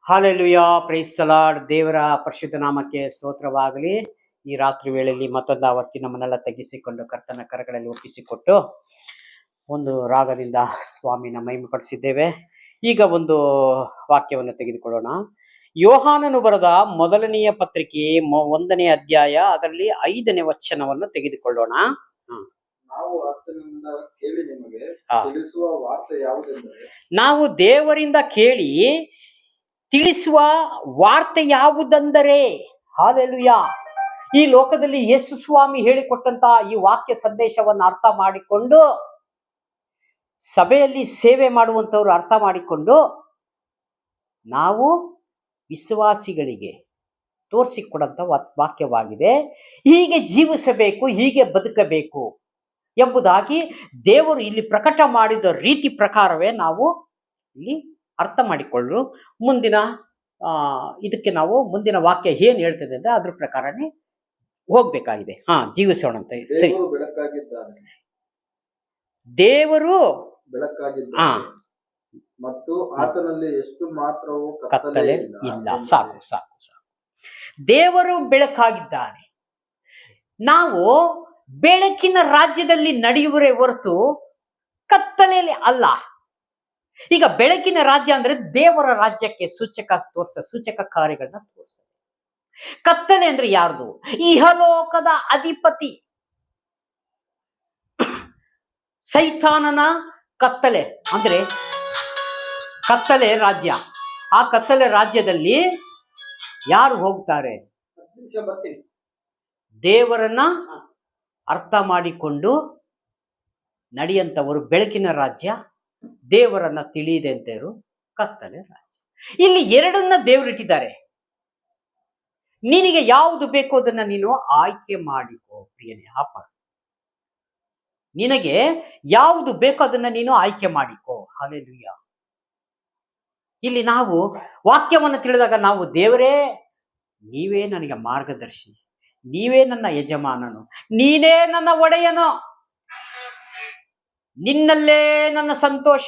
Hallelujah, praise the lord. ದೇವರ ಪರಿಶುದ್ಧ ನಾಮಕ್ಕೆ ಸ್ತೋತ್ರವಾಗಲಿ. ಈ ರಾತ್ರಿ ವೇಳೆಯಲ್ಲಿ ಮತ್ತೊಂದು ಆವರ್ತಿ ನಮ್ಮನ್ನೆಲ್ಲ ತಗ್ಗಿಸಿಕೊಂಡು ಕರ್ತನ ಕರಗಳಲ್ಲಿ ಒಪ್ಪಿಸಿಕೊಟ್ಟು ಒಂದು ರಾಗದಿಂದ ಸ್ವಾಮಿನ ಮಹಿಮೆಪಡಿಸಿದ್ದೇವೆ. ಈಗ ಒಂದು ವಾಕ್ಯವನ್ನು ತೆಗೆದುಕೊಳ್ಳೋಣ. ಯೋಹಾನನು ಬರೆದ ಮೊದಲನೆಯ ಪತ್ರಿಕೆ 1ನೇ ಅಧ್ಯಾಯ, ಅದರಲ್ಲಿ 5ನೇ ವಚನವನ್ನು ತೆಗೆದುಕೊಳ್ಳೋಣ. ನಾವು ಆತನಿಂದ ಕೇಳಿ ನಿಮಗೆ ತಿಳಿಸುವ ವಾರ್ತೆ ಯಾವುದೆಂದರೆ, ನಾವು ದೇವರಿಂದ ಕೇಳಿ ತಿಳಿಸುವ ವಾರ್ತೆ ಯಾವುದೆಂದರೆ, ಹಾಲೆಲುಯಾ, ಈ ಲೋಕದಲ್ಲಿ ಯೇಸು ಸ್ವಾಮಿ ಹೇಳಿಕೊಟ್ಟಂತ ಈ ವಾಕ್ಯ ಸಂದೇಶವನ್ನು ಅರ್ಥ ಮಾಡಿಕೊಂಡು ಸಭೆಯಲ್ಲಿ ಸೇವೆ ಮಾಡುವಂತವ್ರು ಅರ್ಥ ಮಾಡಿಕೊಂಡು ನಾವು ವಿಶ್ವಾಸಿಗಳಿಗೆ ತೋರಿಸಿಕೊಡಂತ ವಾಕ್ಯವಾಗಿದೆ. ಹೀಗೆ ಜೀವಿಸಬೇಕು, ಹೀಗೆ ಬದುಕಬೇಕು ಎಂಬುದಾಗಿ ದೇವರು ಇಲ್ಲಿ ಪ್ರಕಟ ಮಾಡಿದ ರೀತಿ ಪ್ರಕಾರವೇ ನಾವು ಇಲ್ಲಿ ಅರ್ಥ ಮಾಡಿಕೊಳ್ಳು. ಮುಂದಿನ ಇದಕ್ಕೆ ನಾವು ಮುಂದಿನ ವಾಕ್ಯ ಏನ್ ಹೇಳ್ತದೆ ಅಂದ್ರೆ ಅದ್ರ ಪ್ರಕಾರನೇ ಹೋಗ್ಬೇಕಾಗಿದೆ. ಜೀವಿಸೋಣ ಅಂತ. ಸರಿ, ದೇವರು ಬೆಳಕಾಗಿದ್ದಾನೆ ಮತ್ತು ಆತನಲ್ಲಿ ಎಷ್ಟು ಮಾತ್ರವೂ ಕತ್ತಲೆ ಇಲ್ಲ. ಸಾಕು ಸಾಕು ಸಾಕು. ದೇವರು ಬೆಳಕಾಗಿದ್ದಾನೆ. ನಾವು ಬೆಳಕಿನ ರಾಜ್ಯದಲ್ಲಿ ನಡೆಯುವರೇ ಹೊರತು ಕತ್ತಲೆಯಲ್ಲಿ ಅಲ್ಲ. ಈಗ ಬೆಳಕಿನ ರಾಜ್ಯ ಅಂದ್ರೆ ದೇವರ ರಾಜ್ಯಕ್ಕೆ ಸೂಚಕ ಕಾರ್ಯಗಳನ್ನ ತೋರಿಸ್ತದೆ. ಕತ್ತಲೆ ಅಂದ್ರೆ ಯಾರ್ದು? ಇಹಲೋಕದ ಅಧಿಪತಿ ಸೈತಾನನ ಕತ್ತಲೆ ಅಂದ್ರೆ ಕತ್ತಲೆ ರಾಜ್ಯ. ಆ ಕತ್ತಲೆ ರಾಜ್ಯದಲ್ಲಿ ಯಾರು ಹೋಗ್ತಾರೆ? ದೇವರನ್ನ ಅರ್ಥ ಮಾಡಿಕೊಂಡು ನಡೆಯಂತವರು ಬೆಳಕಿನ ರಾಜ್ಯ, ದೇವರನ್ನ ತಿಳಿಯದೆ ಅಂತವರು ಕತ್ತಲೆ ರಾಜ್ಯ. ಇಲ್ಲಿ ಎರಡನ್ನ ದೇವರಿಟ್ಟಿದ್ದಾರೆ. ನಿನಗೆ ಯಾವುದು ಬೇಕೋ ಅದನ್ನ ನೀನು ಆಯ್ಕೆ ಮಾಡಿಕೋ ಪ್ರಿಯನೇ. ನಿನಗೆ ಯಾವುದು ಬೇಕೋ ಅದನ್ನ ನೀನು ಆಯ್ಕೆ ಮಾಡಿಕೋ. ಹಲ್ಲೆಲೂಯಾ. ಇಲ್ಲಿ ನಾವು ವಾಕ್ಯವನ್ನು ತಿಳಿದಾಗ ನಾವು, ದೇವರೇ ನೀವೇ ನನಗೆ ಮಾರ್ಗದರ್ಶಿ, ನೀವೇ ನನ್ನ ಯಜಮಾನನು, ನೀನೇ ನನ್ನ ಒಡೆಯನು, ನಿನ್ನಲ್ಲೇ ನನ್ನ ಸಂತೋಷ,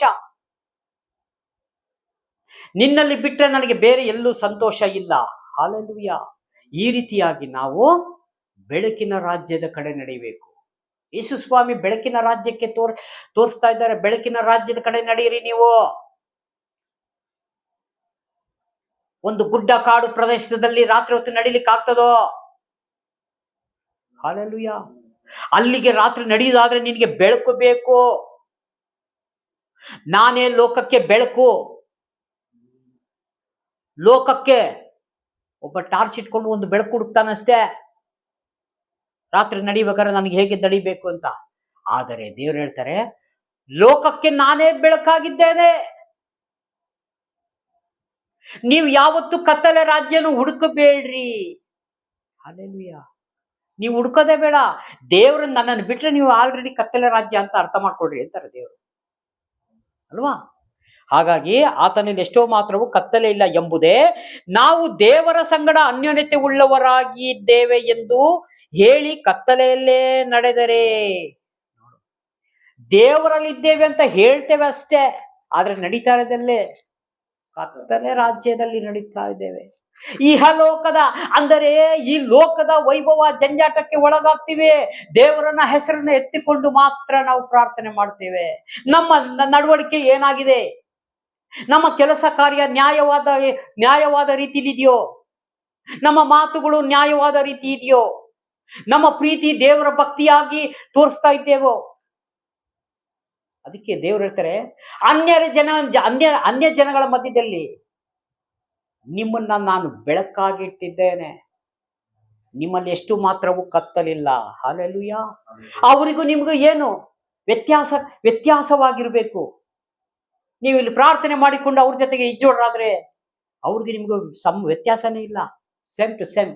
ನಿನ್ನಲ್ಲಿ ಬಿಟ್ಟರೆ ನನಗೆ ಬೇರೆ ಎಲ್ಲೂ ಸಂತೋಷ ಇಲ್ಲ. ಹಲ್ಲೆಲೂಯಾ. ಈ ರೀತಿಯಾಗಿ ನಾವು ಬೆಳಕಿನ ರಾಜ್ಯದ ಕಡೆ ನಡೆಯಬೇಕು. ಯೇಸು ಸ್ವಾಮಿ ಬೆಳಕಿನ ರಾಜ್ಯಕ್ಕೆ ತೋರಿಸ್ತಾ ಇದ್ದಾರೆ. ಬೆಳಕಿನ ರಾಜ್ಯದ ಕಡೆ ನಡೆಯಿರಿ. ನೀವು ಒಂದು ಗುಡ್ಡ ಕಾಡು ಪ್ರದೇಶದಲ್ಲಿ ರಾತ್ರಿ ಹೊತ್ತು ನಡಿಲಿಕ್ಕೆ ಆಗ್ತದೋ? ಹಲ್ಲೆಲೂಯಾ. ಅಲ್ಲಿಗೆ ರಾತ್ರಿ ನಡೆಯುವುದಾದ್ರೆ ನಿನಗೆ ಬೆಳಕು ಬೇಕು. ನಾನೇ ಲೋಕಕ್ಕೆ ಬೆಳಕು. ಲೋಕಕ್ಕೆ ಒಬ್ಬ ಟಾರ್ಚ್ ಇಟ್ಕೊಂಡು ಒಂದು ಬೆಳಕು ಹುಡುಕ್ತಾನಷ್ಟೇ, ರಾತ್ರಿ ನಡಿಬೇಕಾದ್ರೆ ನನಗೆ ಹೇಗೆ ನಡಿಬೇಕು ಅಂತ. ಆದರೆ ದೇವರು ಹೇಳ್ತಾರೆ, ಲೋಕಕ್ಕೆ ನಾನೇ ಬೆಳಕಾಗಿದ್ದೇನೆ. ನೀವು ಯಾವತ್ತು ಕತ್ತಲೆ ರಾಜ್ಯನು ಹುಡುಕಬೇಡ್ರಿ. ಹಲ್ಲೆಲೂಯಾ. ನೀವು ಹುಡುಕೋದೇ ಬೇಡ. ದೇವ್ರ ನನ್ನನ್ನು ಬಿಟ್ರೆ ನೀವು ಆಲ್ರೆಡಿ ಕತ್ತಲೆ ರಾಜ್ಯ ಅಂತ ಅರ್ಥ ಮಾಡ್ಕೊಡ್ರಿ ಅಂತಾರೆ ದೇವರು, ಅಲ್ವಾ? ಹಾಗಾಗಿ ಆತನಲ್ಲಿ ಎಷ್ಟೋ ಮಾತ್ರವೂ ಕತ್ತಲೆ ಇಲ್ಲ ಎಂಬುದೇ ನಾವು ದೇವರ ಸಂಗಡ ಅನ್ಯೋನ್ಯತೆ ಉಳ್ಳವರಾಗಿದ್ದೇವೆ ಎಂದು ಹೇಳಿ ಕತ್ತಲೆಯಲ್ಲೇ ನಡೆದರೆ. ದೇವರಲ್ಲಿದ್ದೇವೆ ಅಂತ ಹೇಳ್ತೇವೆ ಅಷ್ಟೇ, ಆದ್ರೆ ನಡೀತಾ ಇರೋದಲ್ಲೇ ಕತ್ತಲೆ ರಾಜ್ಯದಲ್ಲಿ ನಡೀತಾ ಇದ್ದೇವೆ. ಇಹಲೋಕದ ಅಂದರೆ ಈ ಲೋಕದ ವೈಭವ ಜಂಜಾಟಕ್ಕೆ ಒಳಗಾಗ್ತಿವೆ. ದೇವರನ್ನ ಹೆಸರನ್ನ ಎತ್ತಿಕೊಂಡು ಮಾತ್ರ ನಾವು ಪ್ರಾರ್ಥನೆ ಮಾಡ್ತೇವೆ. ನಮ್ಮ ನಡವಳಿಕೆ ಏನಾಗಿದೆ? ನಮ್ಮ ಕೆಲಸ ಕಾರ್ಯ ನ್ಯಾಯವಾದ ರೀತಿಲಿ ಇದೆಯೋ? ನಮ್ಮ ಮಾತುಗಳು ನ್ಯಾಯವಾದ ರೀತಿ ಇದೆಯೋ? ನಮ್ಮ ಪ್ರೀತಿ ದೇವರ ಭಕ್ತಿಯಾಗಿ ತೋರಿಸ್ತಾ ಇದ್ದೇವೋ? ಅದಕ್ಕೆ ದೇವರು ಹೇಳ್ತಾರೆ, ಅನ್ಯ ಜನಗಳ ಮಧ್ಯದಲ್ಲಿ ನಿಮ್ಮನ್ನ ನಾನು ಬೆಳಕಾಗಿಟ್ಟಿದ್ದೇನೆ, ನಿಮ್ಮಲ್ಲಿ ಎಷ್ಟು ಮಾತ್ರವೂ ಕತ್ತಲಿಲ್ಲ. ಹಲ್ಲೆಲೂಯಾ. ಅವರಿಗೂ ನಿಮಗೂ ಏನು ವ್ಯತ್ಯಾಸವಾಗಿರ್ಬೇಕು. ನೀವು ಇಲ್ಲಿ ಪ್ರಾರ್ಥನೆ ಮಾಡಿಕೊಂಡು ಅವ್ರ ಜೊತೆಗೆ ಇಜ್ಜೋಡ್ರಾದ್ರೆ ಅವ್ರಿಗೆ ನಿಮಗೂ ವ್ಯತ್ಯಾಸನೇ ಇಲ್ಲ. Same to same.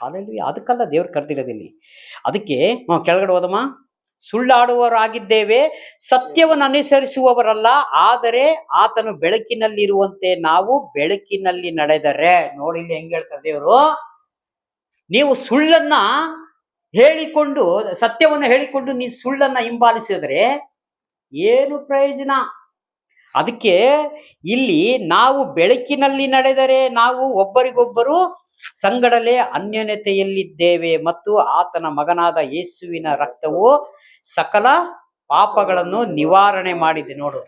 ಹಲ್ಲೆಲೂಯಾ. ಅದಕ್ಕಲ್ಲ ದೇವ್ರು ಕರೆದಿರೋದಿಲ್ಲಿ. ಅದಕ್ಕೆ ಕೆಳಗಡೆ ಹೋದಮ್ಮ, ಸುಳ್ಳಾಡುವವರಾಗಿದ್ದೇವೆ, ಸತ್ಯವನ್ನು ಅನುಸರಿಸುವವರಲ್ಲ, ಆದರೆ ಆತನು ಬೆಳಕಿನಲ್ಲಿರುವಂತೆ ನಾವು ಬೆಳಕಿನಲ್ಲಿ ನಡೆದರೆ. ನೋಡಿ ಇಲ್ಲಿ ಹೆಂಗ್ ಹೇಳ್ತಾರೆ ದೇವರು, ನೀವು ಸುಳ್ಳನ್ನ ಹೇಳಿಕೊಂಡು ಸತ್ಯವನ್ನ ಹೇಳಿಕೊಂಡು ನೀವು ಸುಳ್ಳನ್ನ ಹಿಂಬಾಲಿಸಿದ್ರೆ ಏನು ಪ್ರಯೋಜನ? ಅದಕ್ಕೆ ಇಲ್ಲಿ ನಾವು ಬೆಳಕಿನಲ್ಲಿ ನಡೆದರೆ ನಾವು ಒಬ್ಬರಿಗೊಬ್ಬರು ಸಂಗಡಲೇ ಅನ್ಯೋನ್ಯತೆಯಲ್ಲಿದ್ದೇವೆ ಮತ್ತು ಆತನ ಮಗನಾದ ಯೇಸುವಿನ ರಕ್ತವು ಸಕಲ ಪಾಪಗಳನ್ನು ನಿವಾರಣೆ ಮಾಡಿದೆ. ನೋಡು,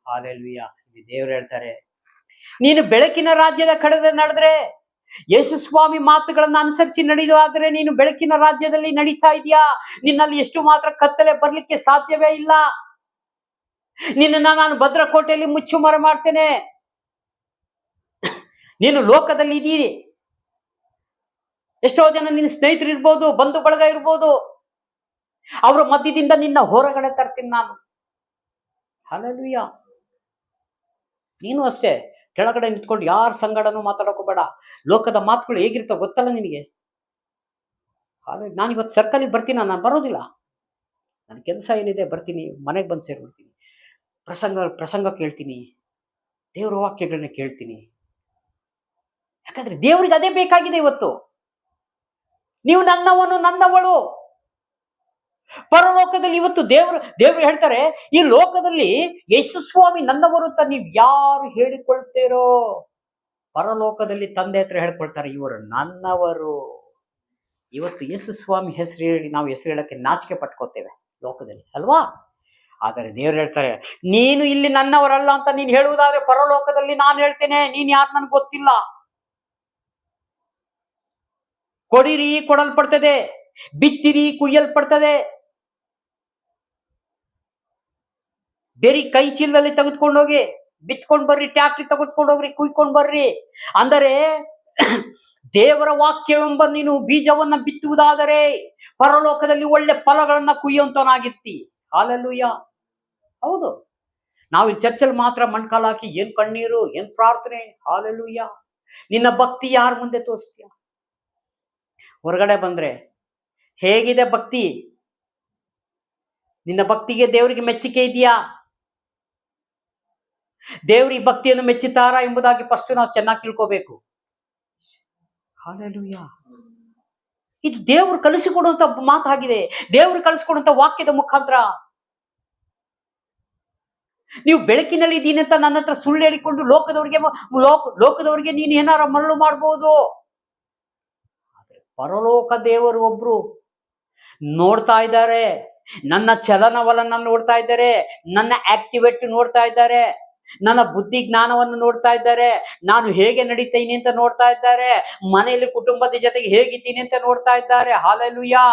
ಹಾಲೆಲೂಯಾ. ಇಲ್ಲಿ ದೇವರು ಹೇಳ್ತಾರೆ, ನೀನು ಬೆಳಕಿನ ರಾಜ್ಯದ ಕಡೆ ನಡೆದ್ರೆ, ಯೇಸು ಸ್ವಾಮಿ ಮಾತುಗಳನ್ನ ಅನುಸರಿಸಿ ನಡೆಯುವಾದ್ರೆ ನೀನು ಬೆಳಕಿನ ರಾಜ್ಯದಲ್ಲಿ ನಡೀತಾ ಇದೆಯಾ. ನಿನ್ನಲ್ಲಿ ಎಷ್ಟು ಮಾತ್ರ ಕತ್ತಲೆ ಬರ್ಲಿಕ್ಕೆ ಸಾಧ್ಯವೇ ಇಲ್ಲ. ನಿನ್ನನ್ನ ನಾನು ಭದ್ರಕೋಟೆಯಲ್ಲಿ ಮುಚ್ಚುಮರೆ ಮಾಡ್ತೇನೆ. ನೀನು ಲೋಕದಲ್ಲಿ ಇದ್ದೀರಿ. ಎಷ್ಟೋ ಜನ ನಿನ್ನ ಸ್ನೇಹಿತರು ಇರ್ಬೋದು, ಬಂಧು ಬಳಗ ಇರ್ಬೋದು, ಅವರ ಮಧ್ಯದಿಂದ ನಿನ್ನ ಹೊರಗಡೆ ತರ್ತೀನಿ ನಾನು. ಹಲ್ಲೆಲೂಯಾ. ನೀನು ಅಷ್ಟೇ ಕೆಳಗಡೆ ನಿಂತ್ಕೊಂಡು ಯಾರ ಸಂಗಡನೂ ಮಾತಾಡೋಕೋಬೇಡ. ಲೋಕದ ಮಾತುಗಳು ಹೇಗಿರ್ತಾವ ಗೊತ್ತಲ್ಲ ನಿನಗೆ. ನಾನು ಇವತ್ತು ಸರ್ಕಲಿಗೆ ಬರ್ತೀನಿ, ನಾನು ಬರೋದಿಲ್ಲ, ನನ್ನ ಕೆಲಸ ಏನಿದೆ ಬರ್ತೀನಿ, ಮನೆಗೆ ಬಂದು ಸೇರ್ಬಿಡ್ತೀನಿ, ಪ್ರಸಂಗ ಕೇಳ್ತೀನಿ, ದೇವರ ವಾಕ್ಯಗಳನ್ನ ಕೇಳ್ತೀನಿ. ಯಾಕಂದ್ರೆ ದೇವರಿಗೆ ಅದೇ ಬೇಕಾಗಿದೆ. ಇವತ್ತು ನೀವು ನನ್ನವನು, ನನ್ನವಳು. ಪರಲೋಕದಲ್ಲಿ ಇವತ್ತು ದೇವರು ಹೇಳ್ತಾರೆ, ಈ ಲೋಕದಲ್ಲಿ ಯೇಸು ಸ್ವಾಮಿ ನನ್ನವರು ಅಂತ ನೀವು ಯಾರು ಹೇಳಿಕೊಳ್ತೀರೋ, ಪರಲೋಕದಲ್ಲಿ ತಂದೆ ಹತ್ರ ಹೇಳ್ಕೊಳ್ತಾರೆ, ಇವರು ನನ್ನವರು. ಇವತ್ತು ಯೇಸು ಸ್ವಾಮಿ ಹೆಸರು ಹೇಳಿ ನಾವು ಹೆಸರು ಹೇಳಕ್ಕೆ ನಾಚಿಕೆ ಪಟ್ಕೋತೇವೆ ಲೋಕದಲ್ಲಿ, ಅಲ್ವಾ? ಆದರೆ ದೇವರು ಹೇಳ್ತಾರೆ, ನೀನು ಇಲ್ಲಿ ನನ್ನವರಲ್ಲ ಅಂತ ನೀನು ಹೇಳುವುದಾದ್ರೆ ಪರಲೋಕದಲ್ಲಿ ನಾನು ಹೇಳ್ತೇನೆ, ನೀನ್ ಯಾರು ನನ್ಗೆ ಗೊತ್ತಿಲ್ಲ. ಕೊಡಿರಿ, ಕೊಡಲ್ಪಡ್ತದೆ, ಬಿತ್ತಿರಿ, ಕುಯ್ಯಲ್ಪಡ್ತದೆ. ಬೇರೆ ಕೈ ಚೀಲದಲ್ಲಿ ತೆಗೆದುಕೊಂಡೋಗಿ ಬಿತ್ಕೊಂಡ್ ಬರ್ರಿ, ಟ್ಯಾಕ್ಟ್ರಿ ತೆಗೆದುಕೊಂಡು ಹೋಗ್ರಿ, ಕುಯ್ಕೊಂಡ್ ಬರ್ರಿ. ಅಂದರೆ ದೇವರ ವಾಕ್ಯವೆಂಬ ನೀನು ಬೀಜವನ್ನ ಬಿತ್ತುವುದಾದರೆ ಪರಲೋಕದಲ್ಲಿ ಒಳ್ಳೆ ಫಲಗಳನ್ನ ಕುಯ್ಯುವಂತನಾಗಿರ್ತಿ. ಹಾಲೆಲೂಯಾ. ಹೌದು, ನಾವು ಈ ಚರ್ಚಲ್ಲಿ ಮಾತ್ರ ಮಣ್ಕಾಲ್ ಹಾಕಿ ಏನ್ ಕಣ್ಣೀರು, ಏನ್ ಪ್ರಾರ್ಥನೆ. ಹಾಲೆಲೂಯಾ. ನಿನ್ನ ಭಕ್ತಿ ಯಾರ ಮುಂದೆ ತೋರಿಸ್ತೀಯ? ಹೊರಗಡೆ ಬಂದ್ರೆ ಹೇಗಿದೆ ಭಕ್ತಿ? ನಿನ್ನ ಭಕ್ತಿಗೆ ದೇವರಿಗೆ ಮೆಚ್ಚುಗೆ ಇದೆಯಾ? ದೇವ್ರ ಈ ಭಕ್ತಿಯನ್ನು ಮೆಚ್ಚುತ್ತಾರಾ ಎಂಬುದಾಗಿ ಫಸ್ಟ್ ನಾವು ಚೆನ್ನಾಗಿ ತಿಳ್ಕೋಬೇಕು. ಹಾಲೆಲೂಯಾ. ಇದು ದೇವರು ಕಲಿಸಿಕೊಡುವಂತ ಮಾತಾಗಿದೆ, ದೇವರು ಕಲಿಸಿಕೊಡುವಂತ ವಾಕ್ಯದ ಮುಖಾಂತರ. ನೀವು ಬೆಳಕಿನಲ್ಲಿ ಇದ್ದೀನಿ ಅಂತ ನನ್ನ ಹತ್ರ ಸುಳ್ಳು ಹೇಳಿಕೊಂಡು ಲೋಕದವರಿಗೆ ನೀನು ಏನಾರ ಮರಳು ಮಾಡಬಹುದು. ಪರಲೋಕ ದೇವರು ಒಬ್ರು ನೋಡ್ತಾ ಇದ್ದಾರೆ. ನನ್ನ ಚಲನವಲನ ನೋಡ್ತಾ ಇದ್ದಾರೆ, ನನ್ನ ಆಕ್ಟಿವೇಟ್ ನೋಡ್ತಾ ಇದ್ದಾರೆ, ನನ್ನ ಬುದ್ಧಿ ಜ್ಞಾನವನ್ನು ನೋಡ್ತಾ ಇದ್ದಾರೆ, ನಾನು ಹೇಗೆ ನಡೀತೀನಿ ಅಂತ ನೋಡ್ತಾ ಇದ್ದಾರೆ, ಮನೆಯಲ್ಲಿ ಕುಟುಂಬದ ಜೊತೆಗೆ ಹೇಗಿದ್ದೀನಿ ಅಂತ ನೋಡ್ತಾ ಇದ್ದಾರೆ. ಹಾಲೆಲೂಯಾ.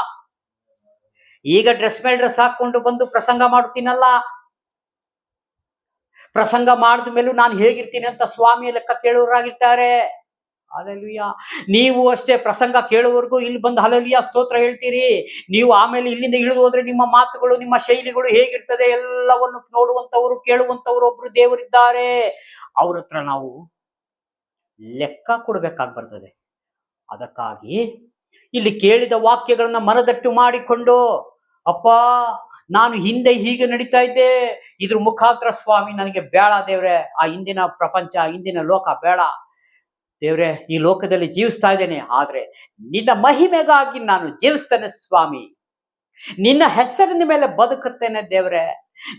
ಈಗ ಡ್ರೆಸ್ ಮೇಲೆ ಡ್ರೆಸ್ ಹಾಕೊಂಡು ಬಂದು ಪ್ರಸಂಗ ಮಾಡುತ್ತೀನಲ್ಲ, ಪ್ರಸಂಗ ಮಾಡಿದ ಮೇಲೂ ನಾನು ಹೇಗಿರ್ತೀನಿ ಅಂತ ಸ್ವಾಮಿಯ ಲೆಕ್ಕ ಕೇಳುವರಾಗಿರ್ತಾರೆ. ಹಾಲೆಲೂಯಾ. ನೀವು ಅಷ್ಟೇ ಪ್ರಸಂಗ ಕೇಳುವವರೆಗೂ ಇಲ್ಲಿ ಬಂದು ಹಾಲೆಲೂಯಾ ಸ್ತೋತ್ರ ಹೇಳ್ತೀರಿ. ನೀವು ಆಮೇಲೆ ಇಲ್ಲಿಂದ ಇಳಿದು ಹೋದ್ರೆ ನಿಮ್ಮ ಮಾತುಗಳು, ನಿಮ್ಮ ಶೈಲಿಗಳು ಹೇಗಿರ್ತದೆ ಎಲ್ಲವನ್ನು ನೋಡುವಂತವರು, ಕೇಳುವಂತವರು ಒಬ್ರು ದೇವರಿದ್ದಾರೆ. ಅವ್ರ ಹತ್ರ ನಾವು ಲೆಕ್ಕ ಕೊಡ್ಬೇಕಾಗಿ ಬರ್ತದೆ. ಅದಕ್ಕಾಗಿ ಇಲ್ಲಿ ಕೇಳಿದ ವಾಕ್ಯಗಳನ್ನ ಮನದಟ್ಟು ಮಾಡಿಕೊಂಡು, ಅಪ್ಪ ನಾನು ಹಿಂದೆ ಹೀಗೆ ನಡೀತಾ ಇದ್ದೆ, ಇದ್ರ ಮುಖಾಂತರ ಸ್ವಾಮಿ ನನಗೆ ಬೇಡ ದೇವ್ರೆ, ಆ ಹಿಂದಿನ ಪ್ರಪಂಚ, ಹಿಂದಿನ ಲೋಕ ಬೇಡ ದೇವ್ರೆ, ಈ ಲೋಕದಲ್ಲಿ ಜೀವಿಸ್ತಾ ಇದ್ದೇನೆ, ಆದ್ರೆ ನಿನ್ನ ಮಹಿಮೆಗಾಗಿ ನಾನು ಜೀವಿಸ್ತೇನೆ ಸ್ವಾಮಿ, ನಿನ್ನ ಹೆಸರಿನ ಮೇಲೆ ಬದುಕುತ್ತೇನೆ ದೇವ್ರೆ.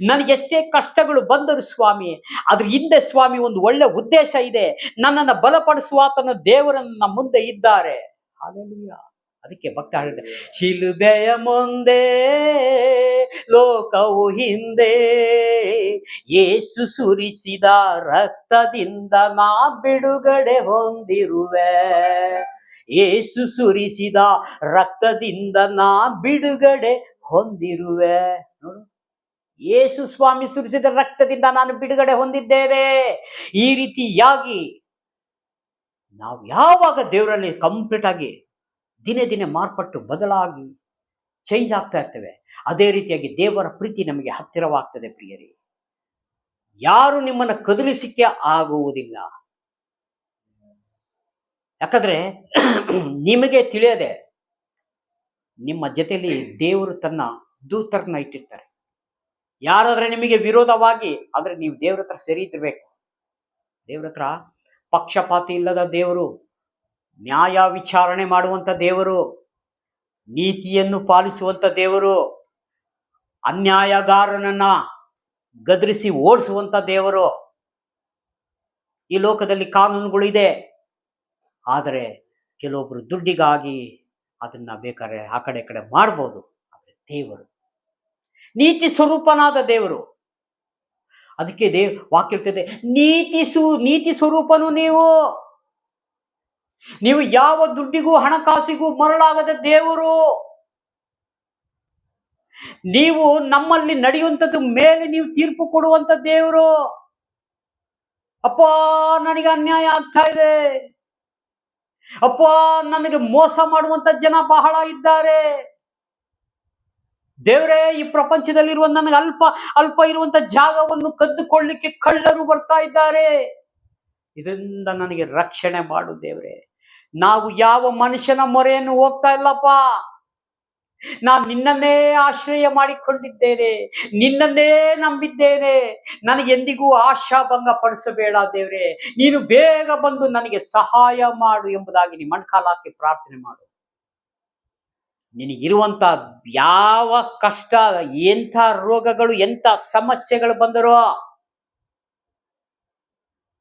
ನನಗೆಷ್ಟೇ ಕಷ್ಟಗಳು ಬಂದರು ಸ್ವಾಮಿ, ಅದ್ರ ಹಿಂದೆ ಸ್ವಾಮಿ ಒಂದು ಒಳ್ಳೆ ಉದ್ದೇಶ ಇದೆ, ನನ್ನನ್ನು ಬಲಪಡಿಸುವಾತನ ದೇವರನ್ನ ಮುಂದೆ ಇದ್ದಾರೆ. ಹಾಲೆಲೂಯಾ. ಅದಕ್ಕೆ ಭಕ್ತ ಹೇಳಿದೆ, ಶಿಲುಬೆಯ ಮುಂದೆ ಲೋಕವು ಹಿಂದೆ, ಯೇಸು ಸುರಿಸಿದ ರಕ್ತದಿಂದ ನಾ ಬಿಡುಗಡೆ ಹೊಂದಿರುವೆ, ಯೇಸು ಸುರಿಸಿದ ರಕ್ತದಿಂದ ನಾ ಬಿಡುಗಡೆ ಹೊಂದಿರುವೆ. ನೋಡು, ಯೇಸು ಸ್ವಾಮಿ ಸುರಿಸಿದ ರಕ್ತದಿಂದ ನಾನು ಬಿಡುಗಡೆ ಹೊಂದಿದ್ದೇನೆ. ಈ ರೀತಿಯಾಗಿ ನಾವು ಯಾವಾಗ ದೇವರಲ್ಲಿ ಕಂಪ್ಲೀಟ್ ಆಗಿ ದಿನೇ ದಿನೇ ಮಾರ್ಪಟ್ಟು ಬದಲಾಗಿ ಚೇಂಜ್ ಆಗ್ತಾ ಇರ್ತೇವೆ, ಅದೇ ರೀತಿಯಾಗಿ ದೇವರ ಪ್ರೀತಿ ನಮಗೆ ಹತ್ತಿರವಾಗ್ತದೆ. ಪ್ರಿಯರೇ, ಯಾರು ನಿಮ್ಮನ್ನು ಕದಲಿಸಿಕೆ ಆಗುವುದಿಲ್ಲ. ಯಾಕಂದ್ರೆ ನಿಮಗೆ ತಿಳಿಯದೆ ನಿಮ್ಮ ಜೊತೆಯಲ್ಲಿ ದೇವರು ತನ್ನ ದೂತರನ್ನ ಇಟ್ಟಿರ್ತಾರೆ. ಯಾರಾದ್ರೆ ನಿಮಗೆ ವಿರೋಧವಾಗಿ ಆದ್ರೆ ನೀವು ದೇವ್ರ ಹತ್ರ ಸರಿ ಇದ್ರಬೇಕು. ದೇವ್ರ ಹತ್ರ ಪಕ್ಷಪಾತಿ ಇಲ್ಲದ ದೇವರು, ನ್ಯಾಯ ವಿಚಾರಣೆ ಮಾಡುವಂತ ದೇವರು, ನೀತಿಯನ್ನು ಪಾಲಿಸುವಂತ ದೇವರು, ಅನ್ಯಾಯಗಾರನನ್ನ ಗದರಿಸಿ ಓಡಿಸುವಂತ ದೇವರು. ಈ ಲೋಕದಲ್ಲಿ ಕಾನೂನುಗಳಿದೆ, ಆದರೆ ಕೆಲವೊಬ್ರು ದುಡ್ಡಿಗಾಗಿ ಅದನ್ನ ಬೇಕಾದ್ರೆ ಆ ಕಡೆ ಈ ಕಡೆ ಮಾಡ್ಬೋದು. ಆದರೆ ದೇವರು ನೀತಿ ಸ್ವರೂಪನಾದ ದೇವರು. ಅದಕ್ಕೆ ವಾಕ್ಯ ಹೇಳ್ತಿದೆ, ನೀತಿ ಸ್ವರೂಪನು ನೀವು ಯಾವ ದುಡ್ಡಿಗೂ ಹಣಕಾಸಿಗೂ ಮರಳಾಗದ ದೇವರು. ನೀವು ನಮ್ಮಲ್ಲಿ ನಡೆಯುವಂಥದ್ದು ಮೇಲೆ ನೀವು ತೀರ್ಪು ಕೊಡುವಂತ ದೇವರು. ಅಪ್ಪ, ನನಗೆ ಅನ್ಯಾಯ ಆಗ್ತಾ ಇದೆ, ಅಪ್ಪ, ನನಗೆ ಮೋಸ ಮಾಡುವಂತ ಜನ ಬಹಳ ಇದ್ದಾರೆ, ದೇವರೇ, ಈ ಪ್ರಪಂಚದಲ್ಲಿರುವ ನನಗೆ ಅಲ್ಪ ಇರುವಂತ ಜಾಗವನ್ನು ಕದ್ದುಕೊಳ್ಳಿಕ್ಕೆ ಕಳ್ಳರು ಬರ್ತಾ ಇದ್ದಾರೆ, ಇದರಿಂದ ನನಗೆ ರಕ್ಷಣೆ ಮಾಡು ದೇವರೇ. ನಾವು ಯಾವ ಮನುಷ್ಯನ ಮೊರೆಯನ್ನು ಹೋಗ್ತಾ ಇಲ್ಲಪ್ಪ, ನಾನು ನಿನ್ನನ್ನೇ ಆಶ್ರಯ ಮಾಡಿಕೊಂಡಿದ್ದೇನೆ, ನಿನ್ನನ್ನೇ ನಂಬಿದ್ದೇನೆ. ನನಗೆ ಎಂದಿಗೂ ಆಶಾಭಂಗ ಪಡಿಸಬೇಡ ದೇವರೇ, ನೀನು ಬೇಗ ಬಂದು ನನಗೆ ಸಹಾಯ ಮಾಡು ಎಂಬುದಾಗಿ ನೀ ಮಣ್ಕಾಲಾಕಿ ಪ್ರಾರ್ಥನೆ ಮಾಡು. ನಿನಗಿರುವಂತ ಯಾವ ಕಷ್ಟ, ಎಂಥ ರೋಗಗಳು, ಎಂಥ ಸಮಸ್ಯೆಗಳು ಬಂದರೋ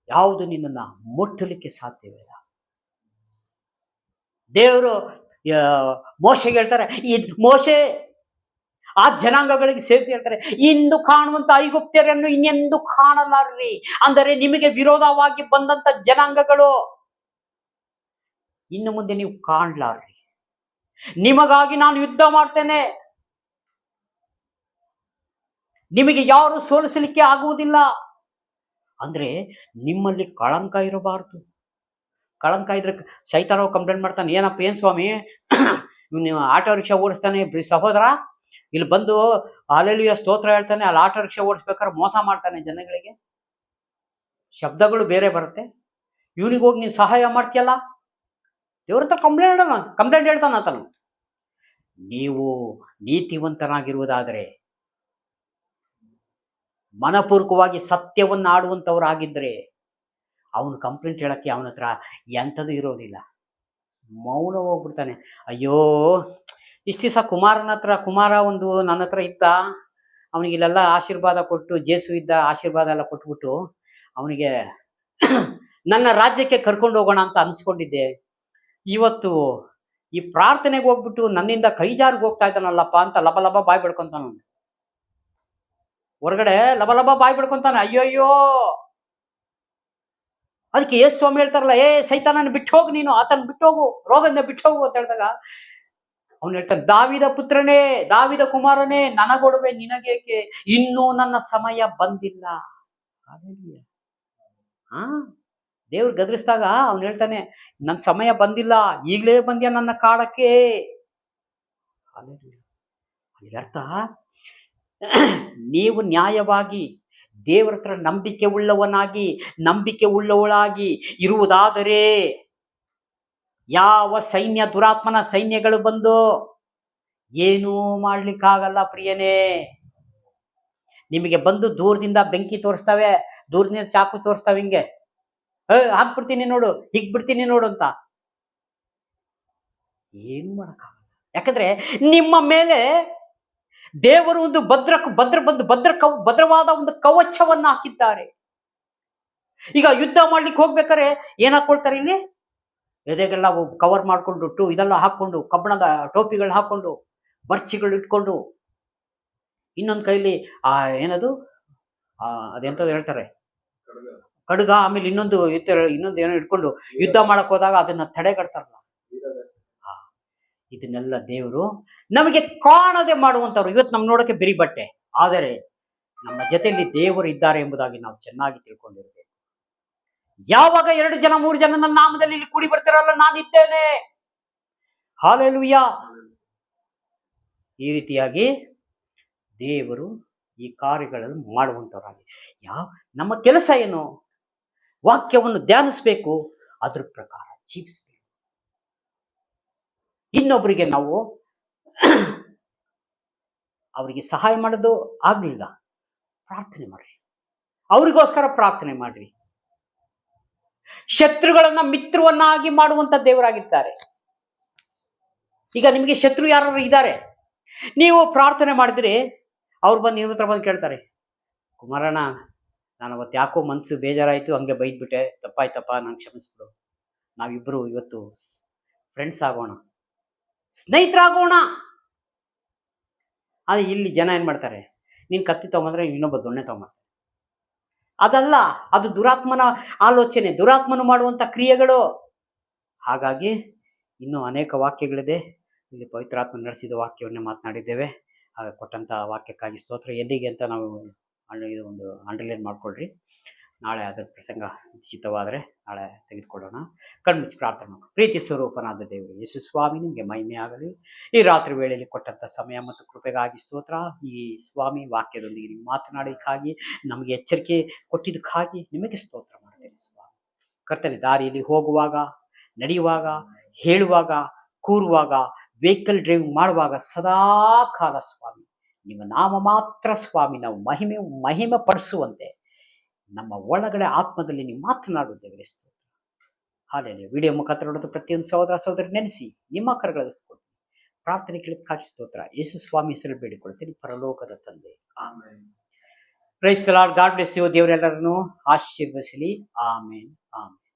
ಯಾವುದು ನಿನ್ನನ್ನ ಮುಟ್ಟಲಿಕ್ಕೆ ಸಾಧ್ಯವಿಲ್ಲ. ದೇವರು ಮೋಶೆಗೆ ಹೇಳ್ತಾರೆ, ಮೋಶೆ ಆ ಜನಾಂಗಗಳಿಗೆ ಸೇರಿಸಿ ಹೇಳ್ತಾರೆ, ಇಂದು ಕಾಣುವಂತ ಐಗುಪ್ತ್ಯರನ್ನು ಇನ್ನೆಂದು ಕಾಣಲಾರ್ರಿ. ಅಂದರೆ ನಿಮಗೆ ವಿರೋಧವಾಗಿ ಬಂದಂತ ಜನಾಂಗಗಳು ಇನ್ನು ಮುಂದೆ ನೀವು ಕಾಣಲಾರ್ರಿ. ನಿಮಗಾಗಿ ನಾನು ಯುದ್ಧ ಮಾಡ್ತೇನೆ, ನಿಮಗೆ ಯಾರು ಸೋಲಿಸಲಿಕ್ಕೆ ಆಗುವುದಿಲ್ಲ. ಅಂದ್ರೆ ನಿಮ್ಮಲ್ಲಿ ಕಳಂಕ ಇರಬಾರದು. ಕಳಂಕ ಇದ್ರೆ ಸೈತಾನ ಕಂಪ್ಲೇಂಟ್ ಮಾಡ್ತಾನೆ, ಏನಪ್ಪ, ಏನ್ ಸ್ವಾಮಿ ನೀವು ಆಟೋ ರಿಕ್ಷಾ ಓಡಿಸ್ತಾನೆ ಸಹೋದರ, ಇಲ್ಲಿ ಬಂದು ಹಾಲೆಲೂಯಾ ಸ್ತೋತ್ರ ಹೇಳ್ತಾನೆ, ಅಲ್ಲಿ ಆಟೋ ರಿಕ್ಷಾ ಓಡಿಸ್ಬೇಕಾದ್ರೆ ಮೋಸ ಮಾಡ್ತಾನೆ ಜನಗಳಿಗೆ, ಶಬ್ದಗಳು ಬೇರೆ ಬರುತ್ತೆ, ಇವನಿಗೆ ಹೋಗಿ ನೀನು ಸಹಾಯ ಮಾಡ್ತೀಯಲ್ಲ, ದೇವ್ರ ಹತ್ರ ಕಂಪ್ಲೇಂಟ್ ಹೇಳ್ತಾನ ಆತನು. ನೀವು ನೀತಿವಂತನಾಗಿರುವುದಾದರೆ, ಮನಪೂರ್ವಕವಾಗಿ ಸತ್ಯವನ್ನು ಆಡುವಂಥವ್ರಾಗಿದ್ರೆ ಅವನು ಕಂಪ್ಲೇಂಟ್ ಹೇಳಕ್ಕೆ ಅವನ ಹತ್ರ ಎಂಥದ್ದು ಇರೋದಿಲ್ಲ, ಮೌನ ಹೋಗ್ಬಿಡ್ತಾನೆ. ಅಯ್ಯೋ, ಇಷ್ಟು ದಿವಸ ಕುಮಾರ ಒಂದು ನನ್ನ ಹತ್ರ ಇದ್ದ, ಅವನಿಗೆ ಇಲ್ಲೆಲ್ಲ ಆಶೀರ್ವಾದ ಕೊಟ್ಟು, ಜೇಸು ಇದ್ದ ಆಶೀರ್ವಾದ ಎಲ್ಲ ಕೊಟ್ಬಿಟ್ಟು ಅವನಿಗೆ ನನ್ನ ರಾಜ್ಯಕ್ಕೆ ಕರ್ಕೊಂಡು ಹೋಗೋಣ ಅಂತ ಅನ್ಸ್ಕೊಂಡಿದ್ದೆ. ಇವತ್ತು ಈ ಪ್ರಾರ್ಥನೆಗೆ ಹೋಗ್ಬಿಟ್ಟು ನನ್ನಿಂದ ಕೈ ಜಾರಿಗೆ ಹೋಗ್ತಾ ಇದ್ದಾನಲ್ಲಪ್ಪ ಅಂತ ಲಬ ಬಾಯ್ ಬಿಡ್ಕೊಂತಾನ, ಹೊರಗಡೆ ಲಬ ಬಾಯ್ ಬಿಡ್ಕೊಂತಾನೆ. ಅಯ್ಯೋಯ್ಯೋ, ಅದಕ್ಕೆ ಯೇಸು ಸ್ವಾಮಿ ಹೇಳ್ತಾರಲ್ಲ, ಸೈತಾನನ ಬಿಟ್ಟು ಹೋಗು, ನೀನು ಆತನ ಬಿಟ್ಟು ಹೋಗು, ರೋಗದಿಂದ ಬಿಟ್ಟು ಹೋಗು ಅಂತ ಹೇಳಿದಾಗ ಅವನು ಹೇಳ್ತಾನೆ, ದಾವಿದ ಪುತ್ರನೇ, ದಾವಿದ ಕುಮಾರನೇ, ನನಗೊಡವೆ ನಿನಗೇಕೆ, ಇನ್ನೂ ನನ್ನ ಸಮಯ ಬಂದಿಲ್ಲ. ದೇವ್ರು ಗದರಿಸಿದಾಗ ಅವನು ಹೇಳ್ತಾನೆ, ನನ್ನ ಸಮಯ ಬಂದಿಲ್ಲ, ಈಗಲೇ ಬಂದ್ಯಾ ನನ್ನ ಕಾಡಕ್ಕೆ. ಅಲ್ಲಿ ಅರ್ಥ, ನೀವು ನ್ಯಾಯವಾಗಿ ದೇವರ ಹತ್ರ ನಂಬಿಕೆ ಉಳ್ಳವಳಾಗಿ ಇರುವುದಾದರೆ, ಯಾವ ದುರಾತ್ಮನ ಸೈನ್ಯಗಳು ಬಂದು ಏನೂ ಮಾಡ್ಲಿಕ್ಕಾಗಲ್ಲ ಪ್ರಿಯನೇ. ನಿಮಗೆ ಬಂದು ದೂರದಿಂದ ಬೆಂಕಿ ತೋರಿಸ್ತವೆ, ದೂರದಿಂದ ಚಾಕು ತೋರಿಸ್ತವೆ, ಹಿಂಗೆ ಹಾಕ್ಬಿಡ್ತೀನಿ ನೋಡು, ಹೀಗ್ ಬಿಡ್ತೀನಿ ನೋಡು ಅಂತ, ಏನು ಮಾಡಕ್ಕಾಗಲ್ಲ. ಯಾಕಂದ್ರೆ ನಿಮ್ಮ ಮೇಲೆ ದೇವರು ಒಂದು ಭದ್ರವಾದ ಒಂದು ಕವಚವನ್ನ ಹಾಕಿದ್ದಾರೆ. ಈಗ ಯುದ್ಧ ಮಾಡ್ಲಿಕ್ಕೆ ಹೋಗ್ಬೇಕಾರೆ ಏನ್ ಹಾಕೊಳ್ತಾರೆ, ಇಲ್ಲಿ ಎದೆಗೆಲ್ಲ ಕವರ್ ಮಾಡ್ಕೊಂಡು ಇದೆಲ್ಲ ಹಾಕೊಂಡು, ಕಬ್ಬಣದ ಟೋಪಿಗಳನ್ನ ಹಾಕೊಂಡು, ಬರ್ಚಿಗಳು ಇಟ್ಕೊಂಡು, ಇನ್ನೊಂದು ಕೈಲಿ ಏನದು ಅದೆಂತದ್ದು ಹೇಳ್ತಾರೆ, ಕಡುಗ, ಆಮೇಲೆ ಇನ್ನೊಂದು ಏನೋ ಇಟ್ಕೊಂಡು ಯುದ್ಧ ಮಾಡಕ್ ಹೋದಾಗ ಅದನ್ನ ತಡೆಗಟ್ತಾರಲ್ಲ. ಇದನ್ನೆಲ್ಲ ದೇವರು ನಮಗೆ ಕಾಣದೆ ಮಾಡುವಂತವ್ರು. ಇವತ್ತು ನಮ್ ನೋಡಕ್ಕೆ ಬಿರಿ ಬಟ್ಟೆ, ಆದರೆ ನಮ್ಮ ಜೊತೆಯಲ್ಲಿ ದೇವರು ಇದ್ದಾರೆ ಎಂಬುದಾಗಿ ನಾವು ಚೆನ್ನಾಗಿ ತಿಳ್ಕೊಂಡಿರ್ಬೇಕು. ಯಾವಾಗ 2 ಜನ 3 ಜನ ನನ್ನ ನಾಮದಲ್ಲಿ ಇಲ್ಲಿ ಕೂಡಿ ಬರ್ತಾರಲ್ಲ, ನಾನಿದ್ದೇನೆ. ಹಾಲೆಲೂಯಾ. ಈ ರೀತಿಯಾಗಿ ದೇವರು ಈ ಕಾರ್ಯಗಳನ್ನು ಮಾಡುವಂತವರಾಗಿ, ನಮ್ಮ ಕೆಲಸ ಏನು, ವಾಕ್ಯವನ್ನು ಧ್ಯಾನಿಸ್ಬೇಕು, ಅದ್ರ ಪ್ರಕಾರ ಜೀವಿಸ್ಬೇಕು. ಇನ್ನೊಬ್ಬರಿಗೆ ನಾವು ಅವರಿಗೆ ಸಹಾಯ ಮಾಡೋದು ಆಗ್ಲಿಲ್ಲ, ಪ್ರಾರ್ಥನೆ ಮಾಡ್ರಿ, ಅವರಿಗೋಸ್ಕರ ಪ್ರಾರ್ಥನೆ ಮಾಡ್ರಿ. ಶತ್ರುಗಳನ್ನ ಮಿತ್ರವನ್ನಾಗಿ ಮಾಡುವಂತ ದೇವರಾಗಿದ್ದಾರೆ. ಈಗ ನಿಮಗೆ ಶತ್ರು ಯಾರು ಇದ್ದಾರೆ, ನೀವು ಪ್ರಾರ್ಥನೆ ಮಾಡಿದ್ರಿ, ಅವ್ರು ಬಂದು ನಿಮ್ಮ ಹತ್ರ ಬಂದು ಕೇಳ್ತಾರೆ, ಕುಮಾರಣ್ಣ ನಾನು ಅವತ್ತು ಯಾಕೋ ಮನಸ್ಸು ಬೇಜಾರಾಯಿತು, ಹಂಗೆ ಬೈದ್ಬಿಟ್ಟೆ, ತಪ್ಪಾಯ್ತಪ್ಪ, ನಂಗೆ ಕ್ಷಮಿಸ್ಬಿಡು. ನಾವಿಬ್ಬರು ಇವತ್ತು ಫ್ರೆಂಡ್ಸ್ ಆಗೋಣ, ಸ್ನೇಹಿತರಾಗೋಣ. ಆದರೆ ಇಲ್ಲಿ ಜನ ಏನು ಮಾಡ್ತಾರೆ, ನೀನು ಕತ್ತಿ ತೊಗೊಂಬಂದ್ರೆ ಇನ್ನೊಬ್ಬ ದೊಣ್ಣೆ ತೊಗೊಂಬರ್ತಾರೆ. ಅದಲ್ಲ, ಅದು ದುರಾತ್ಮನ ಆಲೋಚನೆ, ದುರಾತ್ಮನು ಮಾಡುವಂಥ ಕ್ರಿಯೆಗಳು. ಹಾಗಾಗಿ ಇನ್ನೂ ಅನೇಕ ವಾಕ್ಯಗಳಿದೆ. ಇಲ್ಲಿ ಪವಿತ್ರಾತ್ಮ ನಡೆಸಿದ ವಾಕ್ಯವನ್ನೇ ಮಾತನಾಡಿದ್ದೇವೆ. ಹಾಗೆ ಕೊಟ್ಟಂಥ ವಾಕ್ಯಕ್ಕಾಗಿ ಸ್ತೋತ್ರ. ಎಲ್ಲಿಗೆ ಅಂತ ನಾವು ಇದು ಒಂದು ಅಂಡರ್ಲೈನ್ ಮಾಡ್ಕೊಳ್ರಿ. ನಾಳೆ ಅದರ ಪ್ರಸಂಗ ನಿಶ್ಚಿತವಾದರೆ ನಾಳೆ ತೆಗೆದುಕೊಳ್ಳೋಣ. ಕಣ್ಮುಚ್ಚಿ ಪ್ರಾರ್ಥನೆ ಮಾಡೋಣ. ಪ್ರೀತಿ ಸ್ವರೂಪನಾದ ದೇವರು ಯೇಸು ಸ್ವಾಮಿ, ನಿಮಗೆ ಮಹಿಮೆ ಆಗಲಿ. ಈ ರಾತ್ರಿ ವೇಳೆಯಲ್ಲಿ ಕೊಟ್ಟಂಥ ಸಮಯ ಮತ್ತು ಕೃಪೆಗಾಗಿ ಸ್ತೋತ್ರ. ಈ ಸ್ವಾಮಿ ವಾಕ್ಯದೊಂದಿಗೆ ನೀವು ಮಾತನಾಡಿದ್ದಕ್ಕಾಗಿ, ನಮಗೆ ಎಚ್ಚರಿಕೆ ಕೊಟ್ಟಿದ್ದಕ್ಕಾಗಿ ನಿಮಗೆ ಸ್ತೋತ್ರ ಮಾಡ್ತೇನೆ ಸ್ವಾಮಿ. ಕರ್ತನೆ, ದಾರಿಯಲ್ಲಿ ಹೋಗುವಾಗ, ನಡೆಯುವಾಗ, ಹೇಳುವಾಗ, ಕೂರುವಾಗ, ವೆಹಿಕಲ್ ಡ್ರೈವಿಂಗ್ ಮಾಡುವಾಗ ಸದಾ ಕಾಲ ಸ್ವಾಮಿ ನಿಮ್ಮ ನಾಮ ಮಾತ್ರ ಸ್ವಾಮಿ ನಾವು ಮಹಿಮೆ ಪಡಿಸುವಂತೆ ನಮ್ಮ ಒಳಗಡೆ ಆತ್ಮದಲ್ಲಿ ನೀವು ಮಾತನಾಡುತ್ತೇವೆ ಸ್ತೋತ್ರ. ಹಾಲೆಲೂಯಾ. ವಿಡಿಯೋ ಮುಖಾಂತರ ನೋಡೋದು ಪ್ರತಿಯೊಂದು ಸಹೋದರ ಸಹೋದರಿ ನೆನೆಸಿ ನಿಮ್ಮ ಕರಗಳಲ್ಲಿ ಕೊಡ್ತೀನಿ. ಪ್ರಾರ್ಥನೆ ಕೇಳಿದ್ದಕ್ಕಾಗಿ ಸ್ತೋತ್ರ. ಯೇಸು ಸ್ವಾಮಿ ಹೆಸರು ಬೇಡಿಕೊಳ್ತೀನಿ, ಪರಲೋಕದ ತಂದೆ. Amen. Praise the Lord. God bless you. ದೇವರೆಲ್ಲರನ್ನು ಆಶೀರ್ವದಿಸಲಿ. ಆಮೇನ್. ಆಮೇನ್.